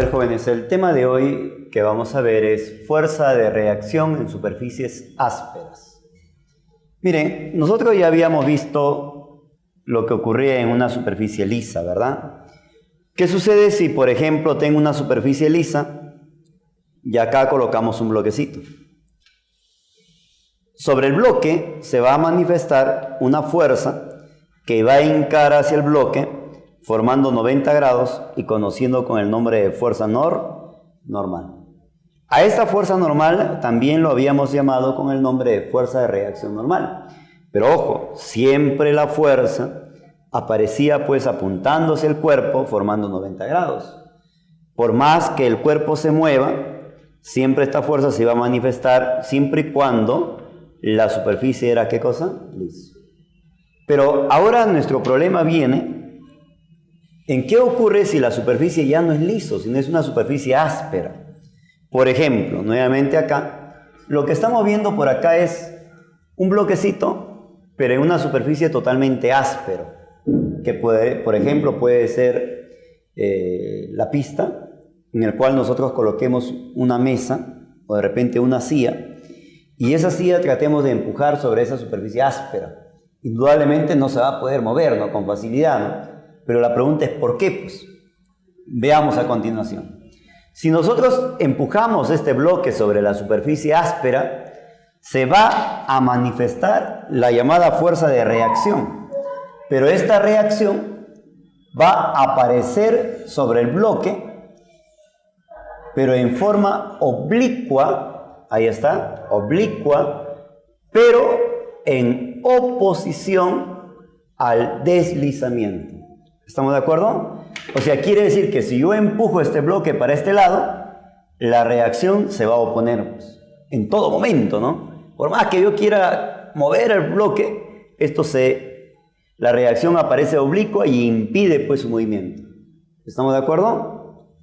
ver, jóvenes, el tema de hoy que vamos a ver es fuerza de reacción en superficies ásperas. Miren, nosotros ya habíamos visto lo que ocurría en una superficie lisa, ¿verdad? ¿Qué sucede si, por ejemplo, tengo una superficie lisa y acá colocamos un bloquecito? Sobre el bloque se va a manifestar una fuerza que va a hincar hacia el bloque formando 90 grados y conociendo con el nombre de fuerza normal. A esta fuerza normal también lo habíamos llamado con el nombre de fuerza de reacción normal. Pero ojo, siempre la fuerza aparecía pues apuntándose el cuerpo formando 90 grados. Por más que el cuerpo se mueva, siempre esta fuerza se iba a manifestar siempre y cuando la superficie era ¿qué cosa? Lisa. Pero ahora nuestro problema viene en qué ocurre si la superficie ya no es liso, sino es una superficie áspera. Por ejemplo, nuevamente acá, lo que estamos viendo por acá es un bloquecito, pero en una superficie totalmente áspero, que puede, por ejemplo, puede ser la pista, en el cual nosotros coloquemos una mesa o de repente una silla, y esa silla tratemos de empujar sobre esa superficie áspera. Indudablemente no se va a poder mover, ¿no? Con facilidad, ¿no? Pero la pregunta es ¿por qué? Pues veamos a continuación. Si nosotros empujamos este bloque sobre la superficie áspera, se va a manifestar la llamada fuerza de reacción. Pero esta reacción va a aparecer sobre el bloque, pero en forma oblicua, ahí está, oblicua, pero en oposición al deslizamiento. ¿Estamos de acuerdo? O sea, quiere decir que si yo empujo este bloque para este lado, la reacción se va a oponer pues, en todo momento, ¿no? Por más que yo quiera mover el bloque, la reacción aparece oblicua y impide pues su movimiento. ¿Estamos de acuerdo?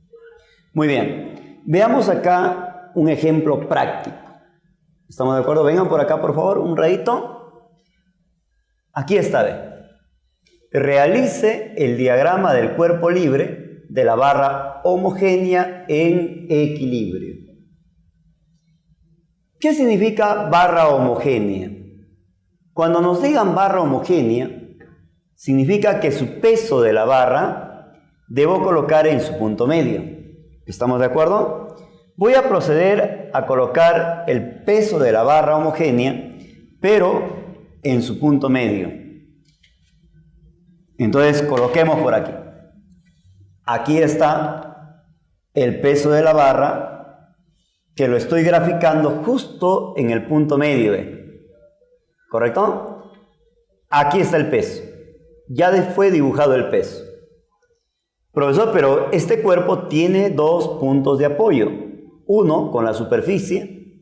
Muy bien. Veamos acá un ejemplo práctico. ¿Estamos de acuerdo? Vengan por acá, por favor, un ratito. Aquí está, ve. Realice el diagrama del cuerpo libre de la barra homogénea en equilibrio. ¿Qué significa barra homogénea? Cuando nos digan barra homogénea, significa que su peso de la barra debo colocar en su punto medio. ¿Estamos de acuerdo? Voy a proceder a colocar el peso de la barra homogénea, pero en su punto medio. Entonces coloquemos por aquí. Aquí está el peso de la barra que lo estoy graficando justo en el punto medio. ¿Correcto? Aquí está el peso. Ya fue dibujado el peso. Profesor, pero este cuerpo tiene dos puntos de apoyo. Uno con la superficie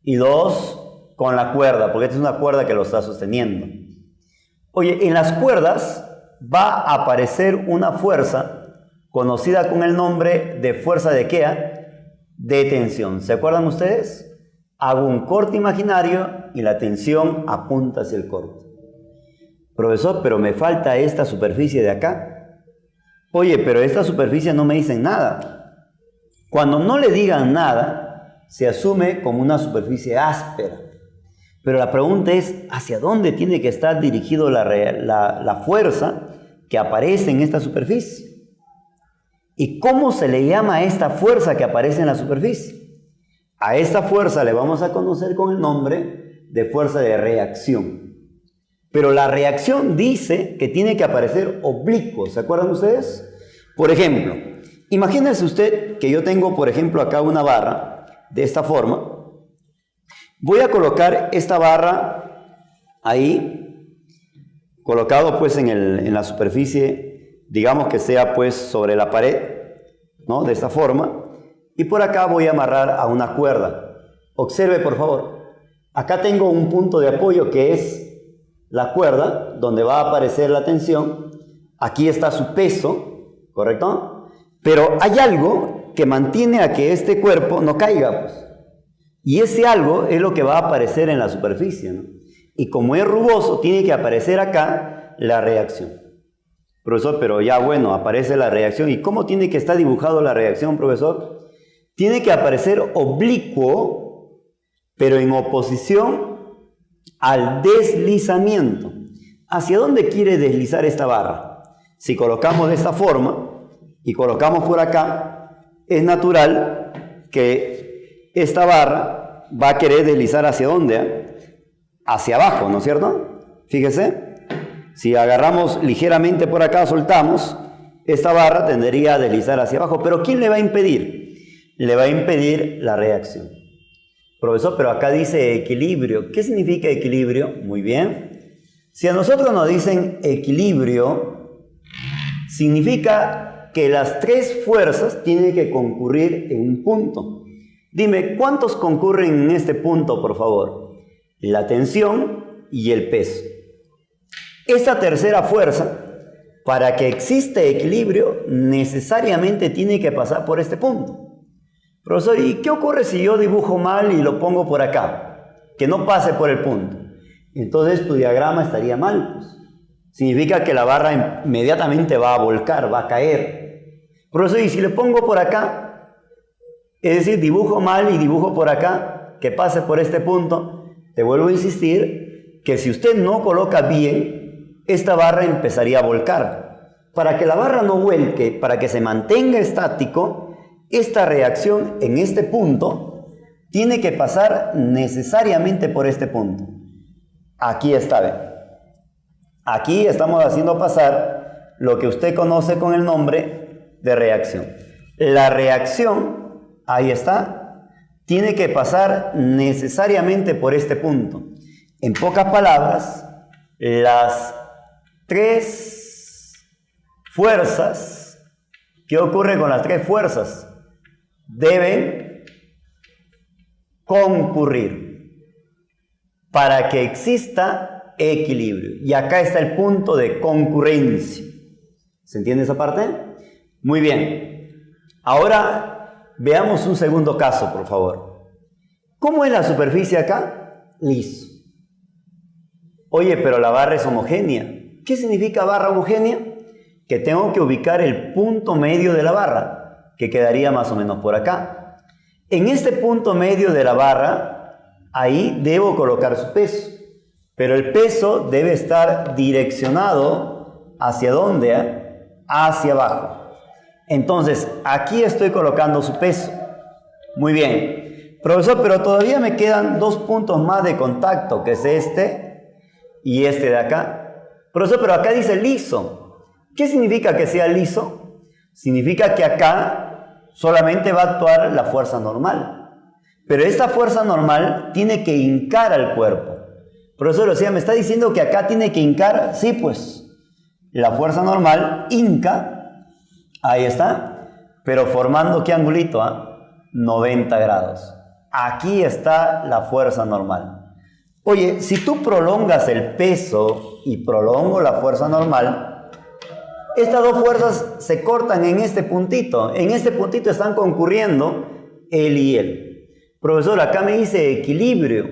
y dos con la cuerda, porque esta es una cuerda que lo está sosteniendo. Oye, en las cuerdas va a aparecer una fuerza conocida con el nombre de fuerza de ¿qué? De tensión. ¿Se acuerdan ustedes? Hago un corte imaginario y la tensión apunta hacia el corte. Profesor, pero me falta esta superficie de acá. Oye, pero esta superficie no me dicen nada. Cuando no le digan nada, se asume como una superficie áspera. Pero la pregunta es, ¿hacia dónde tiene que estar dirigido la fuerza que aparece en esta superficie? ¿Y cómo se le llama a esta fuerza que aparece en la superficie? A esta fuerza le vamos a conocer con el nombre de fuerza de reacción. Pero la reacción dice que tiene que aparecer oblicuo, ¿se acuerdan ustedes? Por ejemplo, imagínense usted que yo tengo, por ejemplo, acá una barra de esta forma. Voy a colocar esta barra ahí, colocado pues en la superficie, digamos que sea pues sobre la pared, ¿no? De esta forma. Y por acá voy a amarrar a una cuerda. Observe por favor, acá tengo un punto de apoyo que es la cuerda, donde va a aparecer la tensión. Aquí está su peso, ¿correcto? Pero hay algo que mantiene a que este cuerpo no caiga, pues. Y ese algo es lo que va a aparecer en la superficie, ¿no? Y como es rugoso, tiene que aparecer acá la reacción. Profesor, pero ya bueno, aparece la reacción. ¿Y cómo tiene que estar dibujado la reacción, profesor? Tiene que aparecer oblicuo, pero en oposición al deslizamiento. ¿Hacia dónde quiere deslizar esta barra? Si colocamos de esta forma y colocamos por acá, es natural que esta barra va a querer deslizar ¿hacia dónde? Hacia abajo, ¿no es cierto? Fíjese. Si agarramos ligeramente por acá, soltamos, esta barra tendería a deslizar hacia abajo. ¿Pero quién le va a impedir? Le va a impedir la reacción. Profesor, pero acá dice equilibrio. ¿Qué significa equilibrio? Muy bien. Si a nosotros nos dicen equilibrio, significa que las tres fuerzas tienen que concurrir en un punto. Dime, ¿cuántos concurren en este punto, por favor? La tensión y el peso. Esta tercera fuerza, para que exista equilibrio, necesariamente tiene que pasar por este punto. Profesor, ¿y qué ocurre si yo dibujo mal y lo pongo por acá? Que no pase por el punto. Entonces tu diagrama estaría mal, pues. Significa que la barra inmediatamente va a volcar, va a caer. Profesor, ¿y si le pongo por acá? Es decir, dibujo mal y dibujo por acá, que pase por este punto. Te vuelvo a insistir que si usted no coloca bien, esta barra empezaría a volcar. Para que la barra no vuelque, para que se mantenga estático, esta reacción en este punto tiene que pasar necesariamente por este punto. Aquí está, ¿ve? Aquí estamos haciendo pasar lo que usted conoce con el nombre de reacción. La reacción, ahí está, tiene que pasar necesariamente por este punto. En pocas palabras, las tres fuerzas, ¿qué ocurre con las tres fuerzas? Deben concurrir para que exista equilibrio. Y acá está el punto de concurrencia. ¿Se entiende esa parte? Muy bien. Ahora veamos un segundo caso, por favor. ¿Cómo es la superficie acá? Liso. Oye, pero la barra es homogénea. ¿Qué significa barra homogénea? Que tengo que ubicar el punto medio de la barra, que quedaría más o menos por acá. En este punto medio de la barra, ahí debo colocar su peso. Pero el peso debe estar direccionado ¿hacia dónde? Hacia abajo. Entonces, aquí estoy colocando su peso. Muy bien. Profesor, pero todavía me quedan dos puntos más de contacto, que es este y este de acá. Profesor, pero acá dice liso. ¿Qué significa que sea liso? Significa que acá solamente va a actuar la fuerza normal. Pero esta fuerza normal tiene que hincar al cuerpo. Profesor, o sea, ¿me está diciendo que acá tiene que hincar? Sí, pues. La fuerza normal hinca, ahí está, pero formando ¿qué angulito? 90 grados. Aquí está la fuerza normal. Oye, si tú prolongas el peso y prolongo la fuerza normal, estas dos fuerzas se cortan en este puntito. En este puntito están concurriendo él y él. Profesor, acá me dice equilibrio.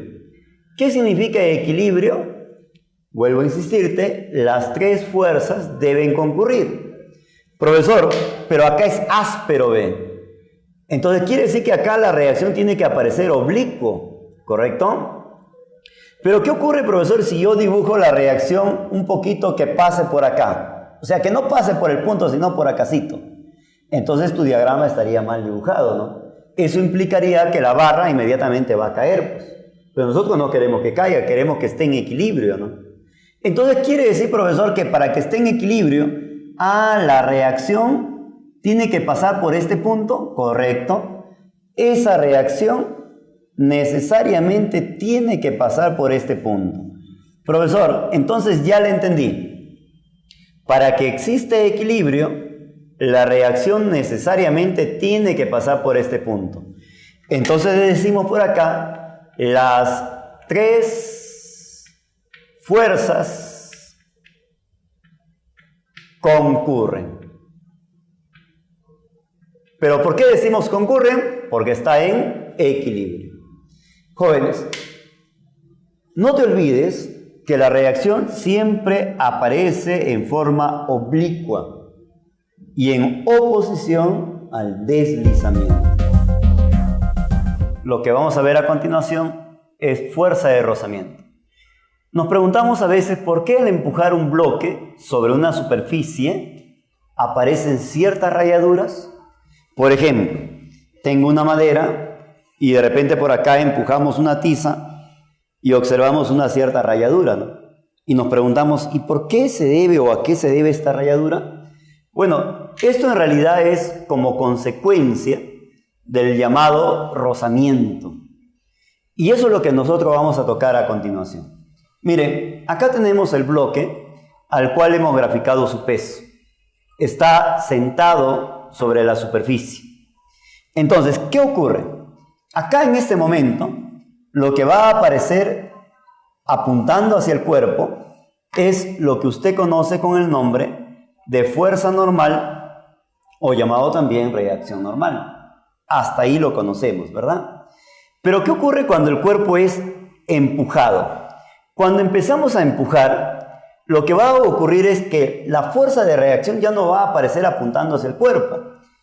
¿Qué significa equilibrio? Vuelvo a insistirte, las tres fuerzas deben concurrir. Profesor, pero acá es áspero, ¿ve? Entonces quiere decir que acá la reacción tiene que aparecer oblicuo, ¿correcto? Pero ¿qué ocurre, profesor, si yo dibujo la reacción un poquito que pase por acá? O sea, que no pase por el punto, sino por acácito. Entonces tu diagrama estaría mal dibujado, ¿no? Eso implicaría que la barra inmediatamente va a caer, pues. Pero nosotros no queremos que caiga, queremos que esté en equilibrio, ¿no? Entonces quiere decir, profesor, que para que esté en equilibrio, la reacción tiene que pasar por este punto, correcto. Esa reacción necesariamente tiene que pasar por este punto. Profesor, entonces ya le entendí. Para que exista equilibrio, la reacción necesariamente tiene que pasar por este punto. Entonces le decimos por acá, las tres fuerzas concurren. ¿Pero por qué decimos concurren? Porque está en equilibrio. Jóvenes, no te olvides que la reacción siempre aparece en forma oblicua y en oposición al deslizamiento. Lo que vamos a ver a continuación es fuerza de rozamiento. Nos preguntamos a veces por qué al empujar un bloque sobre una superficie aparecen ciertas rayaduras. Por ejemplo, tengo una madera y de repente por acá empujamos una tiza y observamos una cierta rayadura, ¿no? Y nos preguntamos, ¿y por qué se debe o a qué se debe esta rayadura? Bueno, esto en realidad es como consecuencia del llamado rozamiento. Y eso es lo que nosotros vamos a tocar a continuación. Miren, acá tenemos el bloque al cual hemos graficado su peso. Está sentado sobre la superficie. Entonces, ¿qué ocurre? Acá en este momento, lo que va a aparecer apuntando hacia el cuerpo es lo que usted conoce con el nombre de fuerza normal o llamado también reacción normal. Hasta ahí lo conocemos, ¿verdad? Pero ¿qué ocurre cuando el cuerpo es empujado? Cuando empezamos a empujar, lo que va a ocurrir es que la fuerza de reacción ya no va a aparecer apuntando hacia el cuerpo,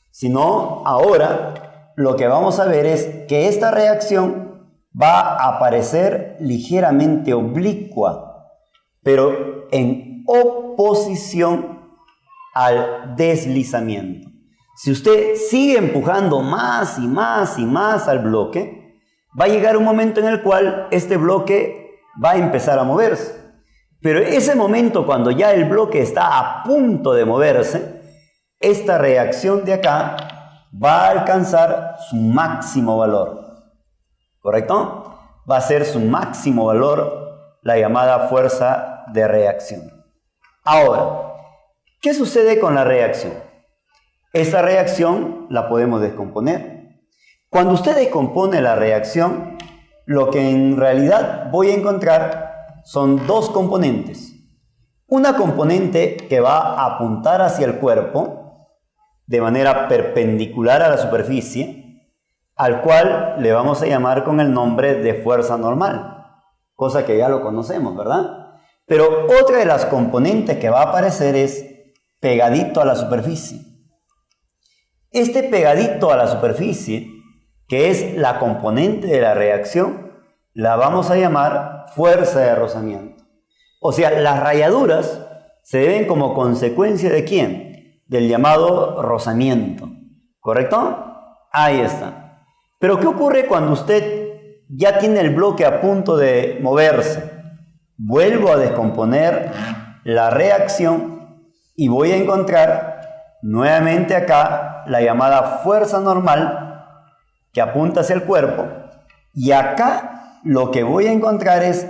sino ahora lo que vamos a ver es que esta reacción va a aparecer ligeramente oblicua, pero en oposición al deslizamiento. Si usted sigue empujando más y más y más al bloque, va a llegar un momento en el cual este bloque va a empezar a moverse. Pero ese momento, cuando ya el bloque está a punto de moverse, esta reacción de acá va a alcanzar su máximo valor. ¿Correcto? Va a ser su máximo valor la llamada fuerza de reacción. Ahora, ¿qué sucede con la reacción? Esa reacción la podemos descomponer. Cuando usted descompone la reacción, lo que en realidad voy a encontrar son dos componentes. Una componente que va a apuntar hacia el cuerpo de manera perpendicular a la superficie, al cual le vamos a llamar con el nombre de fuerza normal, cosa que ya lo conocemos, ¿verdad? Pero otra de las componentes que va a aparecer es pegadito a la superficie. Este pegadito a la superficie, que es la componente de la reacción, la vamos a llamar fuerza de rozamiento. O sea, las rayaduras se deben como consecuencia ¿de quién? Del llamado rozamiento. ¿Correcto? Ahí está. Pero ¿qué ocurre cuando usted ya tiene el bloque a punto de moverse? Vuelvo a descomponer la reacción y voy a encontrar nuevamente acá la llamada fuerza normal que apunta hacia el cuerpo, y acá lo que voy a encontrar es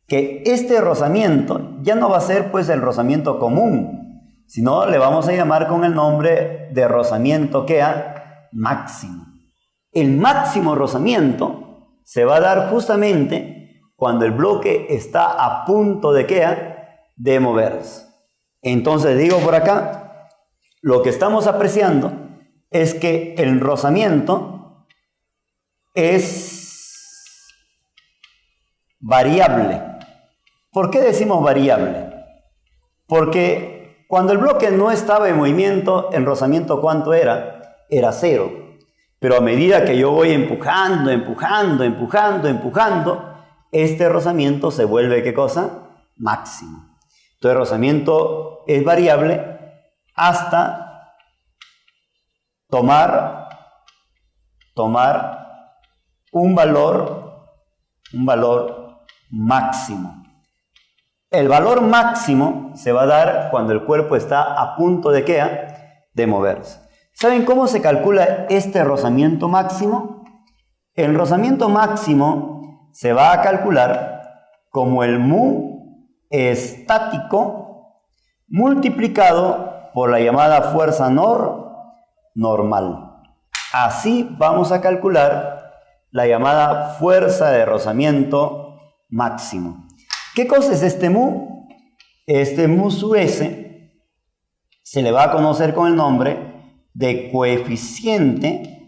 que este rozamiento ya no va a ser pues el rozamiento común, sino le vamos a llamar con el nombre de rozamiento máximo. El máximo rozamiento se va a dar justamente cuando el bloque está a punto de moverse. Entonces digo por acá, lo que estamos apreciando es que el rozamiento es variable. ¿Por qué decimos variable? Porque cuando el bloque no estaba en movimiento, el rozamiento ¿cuánto era? Era 0. Pero a medida que yo voy empujando, este rozamiento se vuelve ¿qué cosa? Máximo. Entonces el rozamiento es variable hasta tomar un valor máximo. El valor máximo se va a dar cuando el cuerpo está a punto de moverse. ¿Saben cómo se calcula este rozamiento máximo? El rozamiento máximo se va a calcular como el mu estático multiplicado por la llamada fuerza normal. Así vamos a calcular la llamada fuerza de rozamiento máximo. ¿Qué cosa es este mu? Este mu sub s se le va a conocer con el nombre de coeficiente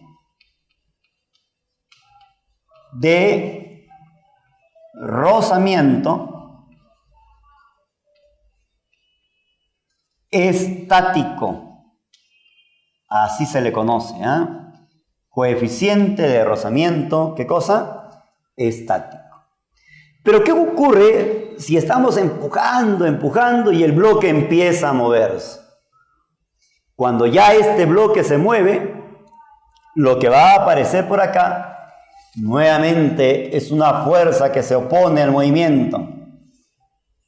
de rozamiento estático. Así se le conoce, ¿eh? Coeficiente de rozamiento, ¿qué cosa? Estático. Pero ¿qué ocurre si estamos empujando y el bloque empieza a moverse? Cuando ya este bloque se mueve, lo que va a aparecer por acá nuevamente es una fuerza que se opone al movimiento.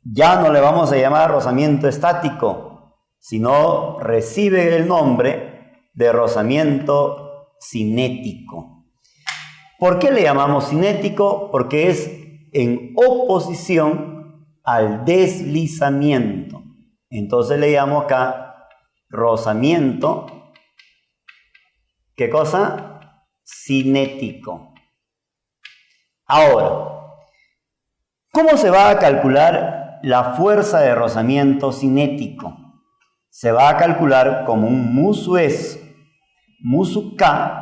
Ya no le vamos a llamar rozamiento estático, sino recibe el nombre de rozamiento cinético. ¿Por qué le llamamos cinético? Porque es en oposición al deslizamiento. Entonces le llamo acá rozamiento, ¿qué cosa? Cinético. Ahora, ¿cómo se va a calcular la fuerza de rozamiento cinético? Se va a calcular como un mu sub S, mu sub K,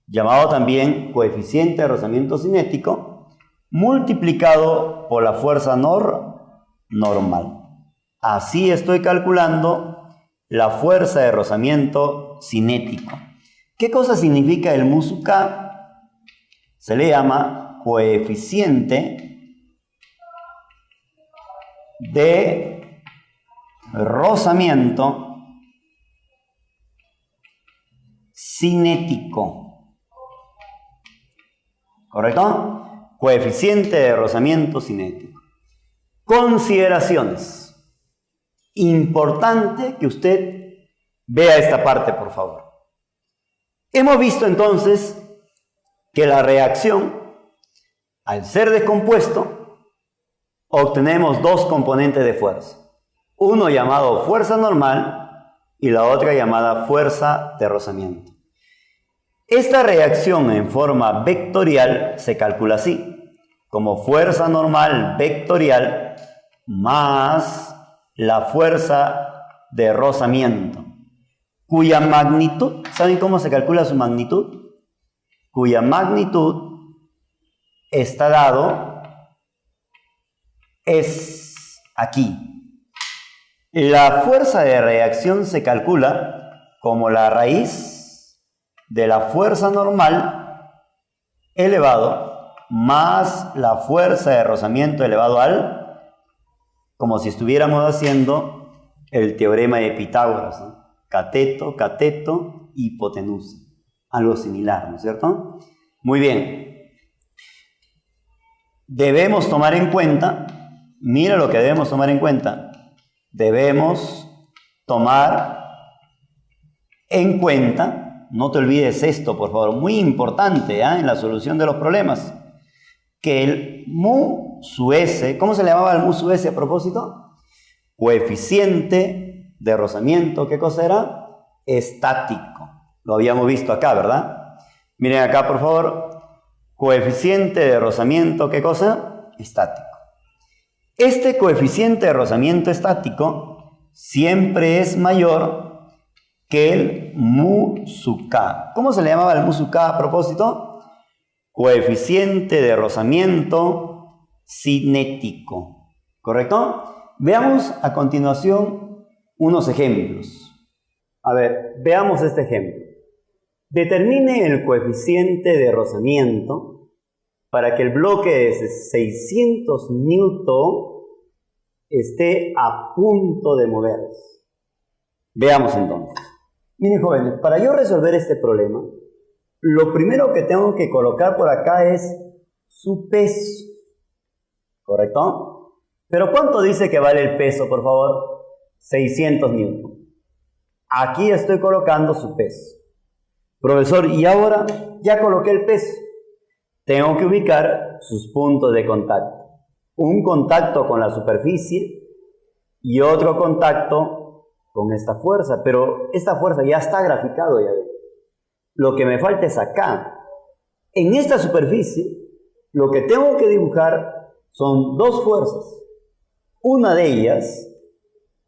llamado también coeficiente de rozamiento cinético, multiplicado por la fuerza normal. Así estoy calculando la fuerza de rozamiento cinético. ¿Qué cosa significa el mu sub K? Se le llama coeficiente de rozamiento cinético. ¿Correcto? Coeficiente de rozamiento cinético. Consideraciones. Importante que usted vea esta parte, por favor. Hemos visto entonces que la reacción, al ser descompuesto, obtenemos dos componentes de fuerza. Uno llamado fuerza normal y la otra llamada fuerza de rozamiento. Esta reacción en forma vectorial se calcula así, como fuerza normal vectorial más la fuerza de rozamiento, cuya magnitud, ¿saben cómo se calcula su magnitud? Cuya magnitud está dado, es aquí. La fuerza de reacción se calcula como la raíz de la fuerza normal elevado más la fuerza de rozamiento elevado al, como si estuviéramos haciendo el teorema de Pitágoras, ¿no? Cateto, cateto, hipotenusa. Algo similar, ¿no es cierto? Muy bien. Debemos tomar en cuenta, mira lo que debemos tomar en cuenta. Debemos tomar en cuenta, no te olvides esto, por favor, muy importante, en la solución de los problemas, que el mu sub S, ¿cómo se le llamaba el mu sub S a propósito? Coeficiente de rozamiento, ¿qué cosa era? Estático. Lo habíamos visto acá, ¿verdad? Miren acá, por favor, coeficiente de rozamiento, ¿qué cosa? Estático. Este coeficiente de rozamiento estático siempre es mayor que el mu sub K. ¿Cómo se le llamaba el mu sub K a propósito? Coeficiente de rozamiento cinético. ¿Correcto? Veamos a continuación unos ejemplos. A ver, veamos este ejemplo. Determine el coeficiente de rozamiento para que el bloque de 600 newton esté a punto de moverse. Veamos entonces. Miren, jóvenes, para yo resolver este problema, lo primero que tengo que colocar por acá es su peso. ¿Correcto? Pero ¿cuánto dice que vale el peso, por favor? 600 newton. Aquí estoy colocando su peso. Profesor, y ahora ya coloqué el peso. Tengo que ubicar sus puntos de contacto. Un contacto con la superficie y otro contacto con esta fuerza. Pero esta fuerza ya está graficado, ya ven. Lo que me falta es acá. En esta superficie, lo que tengo que dibujar son dos fuerzas. Una de ellas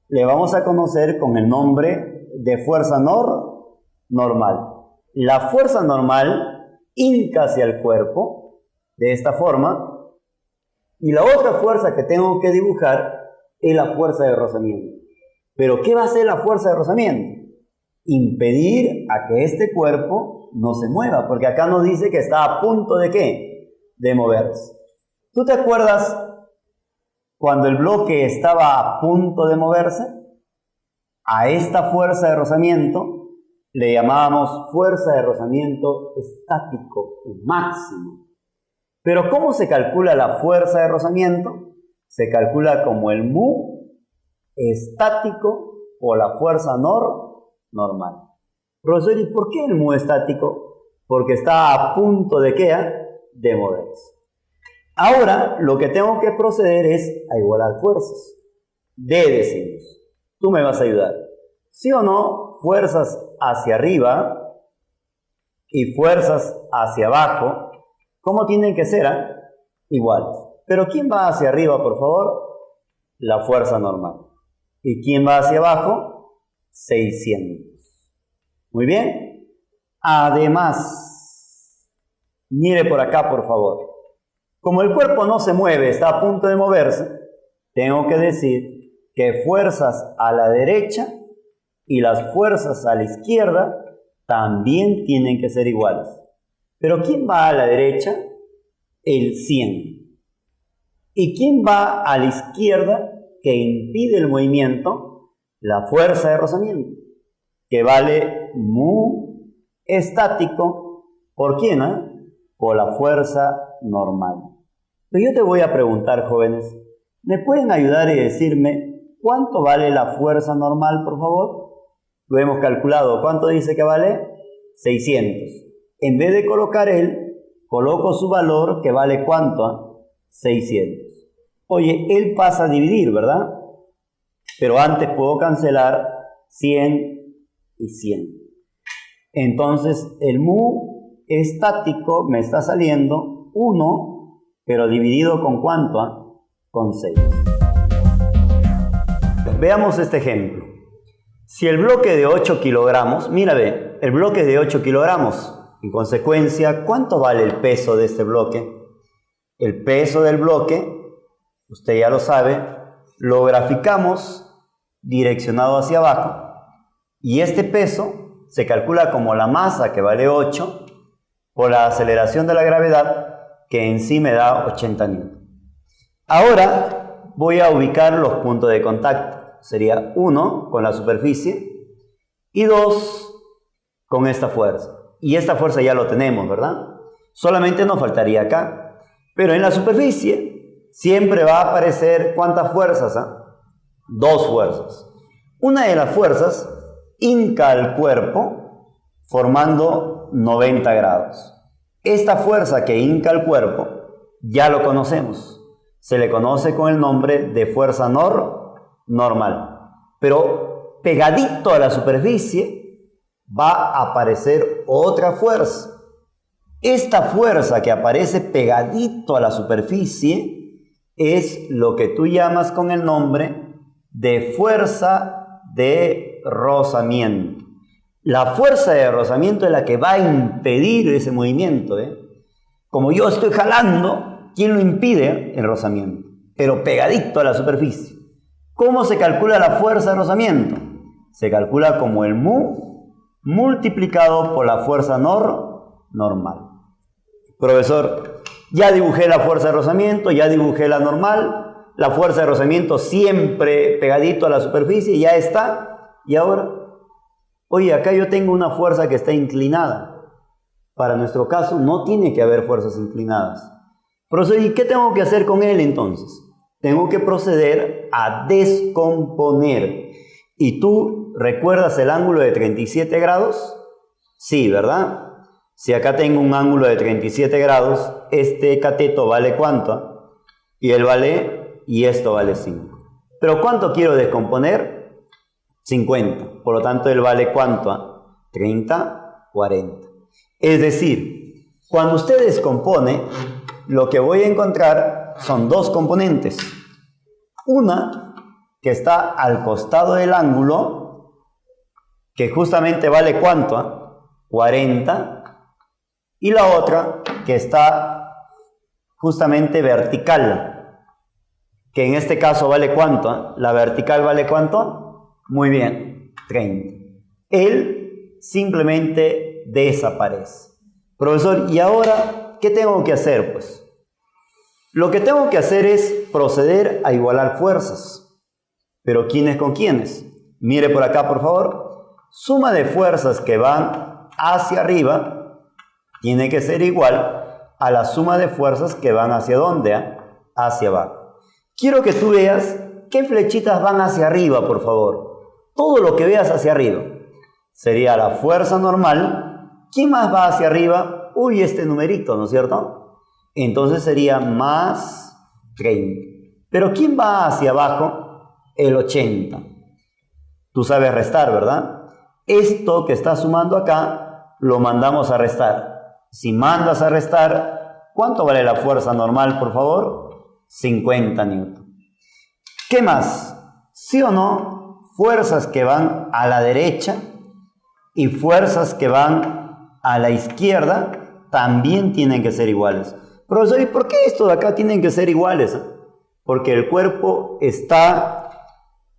le vamos a conocer con el nombre de fuerza normal. La fuerza normal hinca hacia el cuerpo de esta forma y la otra fuerza que tengo que dibujar es la fuerza de rozamiento. Pero ¿qué va a hacer la fuerza de rozamiento? Impedir a que este cuerpo no se mueva, porque acá nos dice que está a punto de ¿qué? De moverse. ¿Tú te acuerdas cuando el bloque estaba a punto de moverse? A esta fuerza de rozamiento le llamábamos fuerza de rozamiento estático, máximo. Pero ¿cómo se calcula la fuerza de rozamiento? Se calcula como el mu estático o la fuerza normal. Profesor, ¿y por qué el mu estático? Porque está a punto de ¿qué? De moverse. Ahora lo que tengo que proceder es a igualar fuerzas. D decimos. Tú me vas a ayudar. ¿Sí o no? Fuerzas hacia arriba y fuerzas hacia abajo, ¿cómo tienen que ser? Iguales. Pero ¿quién va hacia arriba, por favor? La fuerza normal. ¿Y quién va hacia abajo? 600. Muy bien. Además, mire por acá, por favor. Como el cuerpo no se mueve, está a punto de moverse, tengo que decir que fuerzas a la derecha y las fuerzas a la izquierda también tienen que ser iguales. Pero ¿quién va a la derecha? El 100. ¿Y quién va a la izquierda que impide el movimiento? La fuerza de rozamiento, que vale mu estático. ¿Por quién? Por la fuerza normal. Pero yo te voy a preguntar, jóvenes, ¿me pueden ayudar y decirme cuánto vale la fuerza normal, por favor? Lo hemos calculado. ¿Cuánto dice que vale? 600. En vez de colocar él, coloco su valor que vale ¿cuánto? 600. Oye, él pasa a dividir, ¿verdad? Pero antes puedo cancelar 100 y 100. Entonces el mu estático me está saliendo 1, pero dividido ¿con cuánto? Con 6. Veamos este ejemplo. Si el bloque de 8 kilogramos, mira, ve, el bloque es de 8 kilogramos. En consecuencia, ¿cuánto vale el peso de este bloque? El peso del bloque, usted ya lo sabe, lo graficamos direccionado hacia abajo. Y este peso se calcula como la masa, que vale 8, por la aceleración de la gravedad, que en sí me da 80 newtons. Ahora voy a ubicar los puntos de contacto. Sería 1 con la superficie y 2 con esta fuerza. Y esta fuerza ya lo tenemos, ¿verdad? Solamente nos faltaría acá. Pero en la superficie siempre va a aparecer ¿cuántas fuerzas? 2 fuerzas. Una de las fuerzas hinca al cuerpo formando 90 grados. Esta fuerza que hinca al cuerpo ya lo conocemos. Se le conoce con el nombre de fuerza normal. Pero pegadito a la superficie va a aparecer otra fuerza. Esta fuerza que aparece pegadito a la superficie es lo que tú llamas con el nombre de fuerza de rozamiento. La fuerza de rozamiento es la que va a impedir ese movimiento. Como yo estoy jalando, ¿quién lo impide? El rozamiento, pero pegadito a la superficie. ¿Cómo se calcula la fuerza de rozamiento? Se calcula como el mu multiplicado por la fuerza normal. Profesor, ya dibujé la fuerza de rozamiento, ya dibujé la normal, la fuerza de rozamiento siempre pegadito a la superficie, ya está. ¿Y ahora? Oye, acá yo tengo una fuerza que está inclinada. Para nuestro caso no tiene que haber fuerzas inclinadas. Profesor, ¿y qué tengo que hacer con él entonces? Tengo que proceder a descomponer. ¿Y tú recuerdas el ángulo de 37 grados? Sí, ¿verdad? Si acá tengo un ángulo de 37 grados, este cateto vale ¿cuánto? Y él vale, y esto vale 5. ¿Pero cuánto quiero descomponer? 50. Por lo tanto, él vale ¿cuánto? 30, 40. Es decir, cuando usted descompone, lo que voy a encontrar son dos componentes. Una que está al costado del ángulo, que justamente vale ¿cuánto? 40. Y la otra que está justamente vertical, que en este caso vale ¿cuánto? La vertical vale ¿cuánto? Muy bien, 30. Él simplemente desaparece. Profesor, ¿y ahora qué tengo que hacer? Pues lo que tengo que hacer es proceder a igualar fuerzas. ¿Pero quiénes con quiénes? Mire por acá, por favor. Suma de fuerzas que van hacia arriba tiene que ser igual a la suma de fuerzas que van hacia ¿dónde? Hacia abajo. Quiero que tú veas qué flechitas van hacia arriba, por favor. Todo lo que veas hacia arriba. Sería la fuerza normal. ¿Quién más va hacia arriba? Uy, este numerito, ¿no es cierto? Entonces sería más 30. Pero ¿quién va hacia abajo? El 80. Tú sabes restar, ¿verdad? Esto que está sumando acá, lo mandamos a restar. Si mandas a restar, ¿cuánto vale la fuerza normal, por favor? 50 newton. ¿Qué más? ¿Sí o no? Fuerzas que van a la derecha y fuerzas que van a la izquierda también tienen que ser iguales. Profesor, ¿y por qué esto de acá tienen que ser iguales? Porque el cuerpo está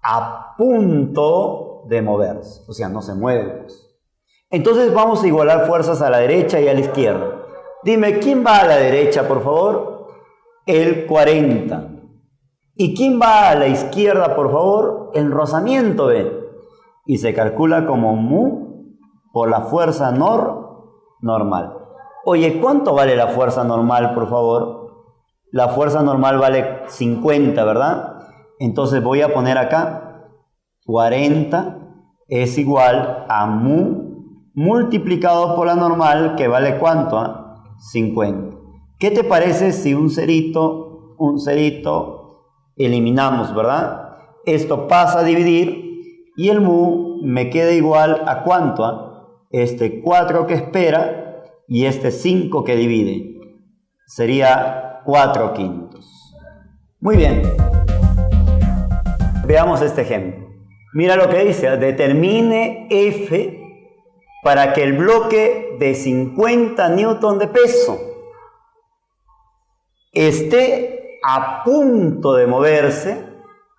a punto de moverse, o sea, no se mueve, pues. Entonces vamos a igualar fuerzas a la derecha y a la izquierda. Dime, ¿quién va a la derecha, por favor? El 40. ¿Y quién va a la izquierda, por favor? El rozamiento, ¿ven? Y se calcula como mu por la fuerza normal. Oye, ¿cuánto vale la fuerza normal, por favor? La fuerza normal vale 50, ¿verdad? Entonces voy a poner acá 40 es igual a mu multiplicado por la normal, que vale ¿cuánto? 50. ¿Qué te parece si un cerito eliminamos, ¿verdad? Esto pasa a dividir y el mu me queda igual a ¿cuánto? Este 4 que espera y este 5 que divide. Sería 4/5. Muy bien. Veamos este ejemplo. Mira lo que dice. Determine F para que el bloque de 50 newton de peso esté a punto de moverse.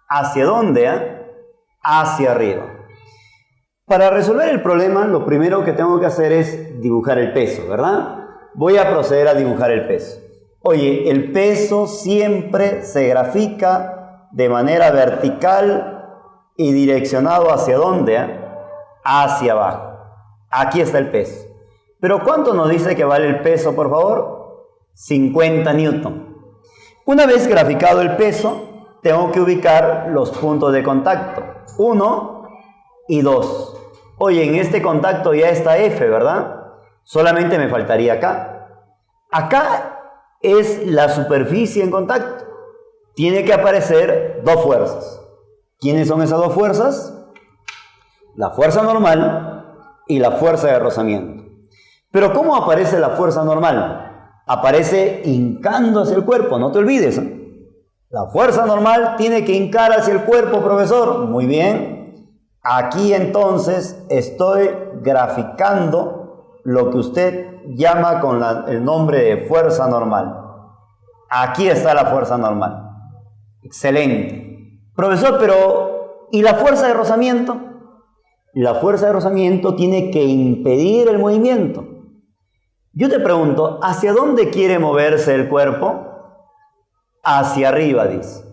¿Hacia dónde? Hacia arriba. Para resolver el problema, lo primero que tengo que hacer es dibujar el peso, ¿verdad? Voy a proceder a dibujar el peso. Oye, el peso siempre se grafica de manera vertical y direccionado ¿hacia dónde? Hacia abajo. Aquí está el peso. Pero ¿cuánto nos dice que vale el peso, por favor? 50 newton. Una vez graficado el peso, tengo que ubicar los puntos de contacto. 1 y 2. Oye, en este contacto ya está F, ¿verdad? Solamente me faltaría acá. Acá es la superficie en contacto. Tiene que aparecer dos fuerzas. ¿Quiénes son esas dos fuerzas? La fuerza normal y la fuerza de rozamiento. Pero ¿cómo aparece la fuerza normal? Aparece hincando hacia el cuerpo, no te olvides. La fuerza normal tiene que hincar hacia el cuerpo, profesor. Muy bien. Aquí entonces estoy graficando lo que usted llama con el nombre de fuerza normal. Aquí está la fuerza normal. Excelente. Profesor, pero ¿y la fuerza de rozamiento? La fuerza de rozamiento tiene que impedir el movimiento. Yo te pregunto, ¿hacia dónde quiere moverse el cuerpo? Hacia arriba, dice.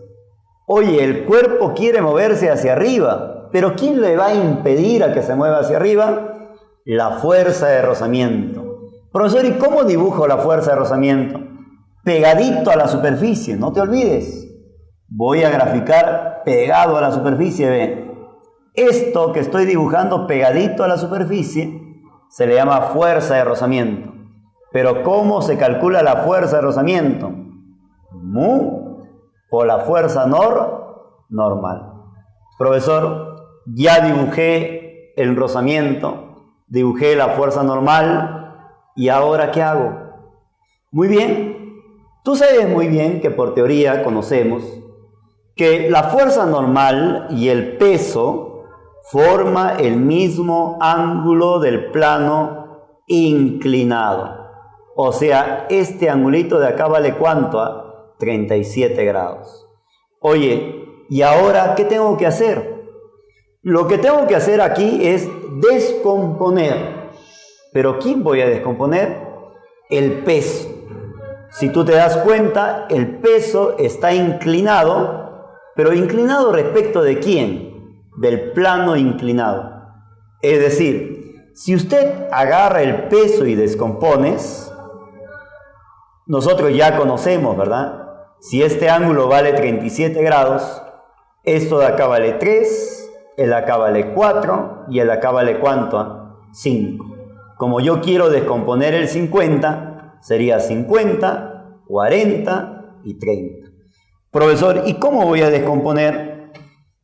Oye, el cuerpo quiere moverse hacia arriba, pero ¿quién le va a impedir a que se mueva hacia arriba? La fuerza de rozamiento. Profesor, ¿y cómo dibujo la fuerza de rozamiento? Pegadito a la superficie, no te olvides. Voy a graficar pegado a la superficie, ven. Esto que estoy dibujando pegadito a la superficie se le llama fuerza de rozamiento. Pero ¿cómo se calcula la fuerza de rozamiento? Mu por la fuerza normal. Profesor, ya dibujé el rozamiento, dibujé la fuerza normal, ¿y ahora qué hago? Muy bien, tú sabes muy bien que por teoría conocemos que la fuerza normal y el peso forma el mismo ángulo del plano inclinado. O sea, este angulito de acá vale ¿cuánto? 37 grados. Oye, ¿y ahora qué tengo que hacer? Lo que tengo que hacer aquí es descomponer. ¿Pero quién voy a descomponer? El peso. Si tú te das cuenta, el peso está inclinado, pero inclinado respecto de quién? Del plano inclinado. Es decir, si usted agarra el peso y descompones, nosotros ya conocemos, ¿verdad? Si este ángulo vale 37 grados, esto de acá vale 3, el de acá vale 4 y el de acá vale ¿cuánto? 5. Como yo quiero descomponer el 50, sería 50, 40 y 30. Profesor, ¿y cómo voy a descomponer?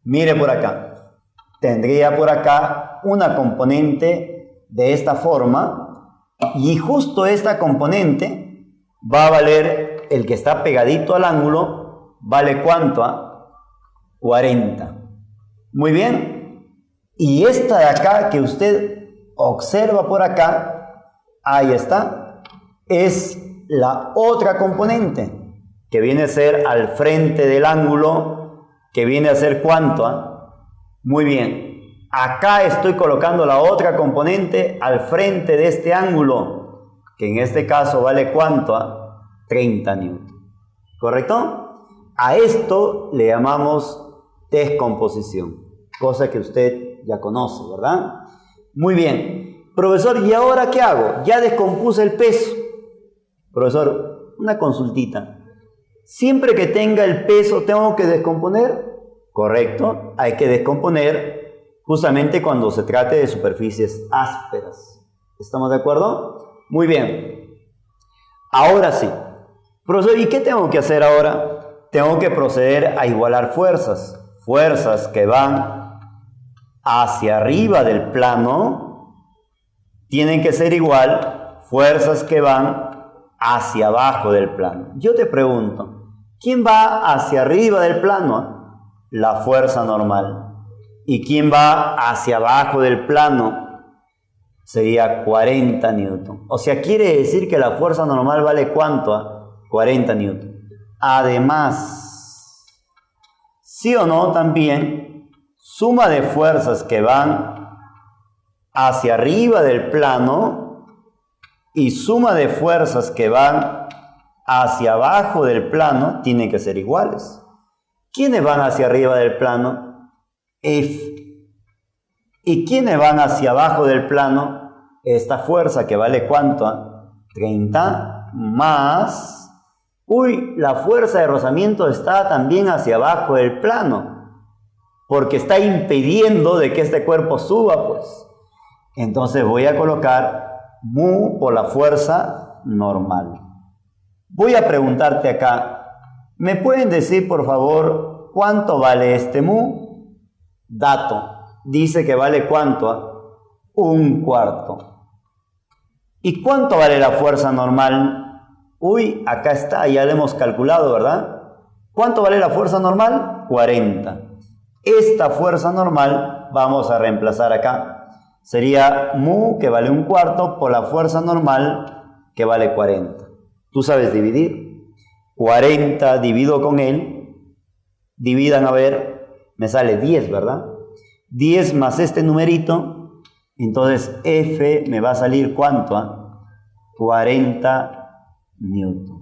Mire por acá. Tendría por acá una componente de esta forma y justo esta componente va a valer, el que está pegadito al ángulo, vale ¿cuánto? 40. Muy bien. Y esta de acá que usted observa por acá, ahí está, es la otra componente, que viene a ser al frente del ángulo, que viene a ser ¿cuánto? Muy bien. Acá estoy colocando la otra componente al frente de este ángulo, que en este caso vale ¿cuánto? 30 newton. ¿Correcto? A esto le llamamos descomposición, cosa que usted ya conoce, ¿verdad? Muy bien. Profesor, ¿y ahora qué hago? Ya descompuse el peso. Profesor, una consultita. Siempre que tenga el peso, ¿tengo que descomponer? Correcto, hay que descomponer justamente cuando se trate de superficies ásperas. ¿Estamos de acuerdo? Muy bien. Ahora sí. Profesor, ¿y qué tengo que hacer ahora? Tengo que proceder a igualar fuerzas. Fuerzas que van hacia arriba del plano tienen que ser igual fuerzas que van hacia abajo del plano. Yo te pregunto, ¿quién va hacia arriba del plano? La fuerza normal. ¿Y quién va hacia abajo del plano? Sería 40 newton. O sea, quiere decir que la fuerza normal vale ¿cuánto? 40 newton. Además, ¿sí o no? También, suma de fuerzas que van hacia arriba del plano y suma de fuerzas que van hacia abajo del plano tienen que ser iguales. ¿Quiénes van hacia arriba del plano? F. ¿Y quiénes van hacia abajo del plano? Esta fuerza que vale ¿cuánto? 30 más... Uy, la fuerza de rozamiento está también hacia abajo del plano, porque está impidiendo de que este cuerpo suba, pues. Entonces voy a colocar mu por la fuerza normal. Voy a preguntarte acá, ¿me pueden decir por favor cuánto vale este mu? Dato, dice que vale ¿cuánto? 1/4. ¿Y cuánto vale la fuerza normal? Uy, acá está, ya lo hemos calculado, ¿verdad? ¿Cuánto vale la fuerza normal? 40. Esta fuerza normal vamos a reemplazar acá. Sería mu, que vale 1/4, por la fuerza normal, que vale 40. ¿Tú sabes dividir? 40 divido con él. Dividan, a ver, me sale 10, ¿verdad? 10 más este numerito. Entonces F me va a salir ¿cuánto? 40 newton.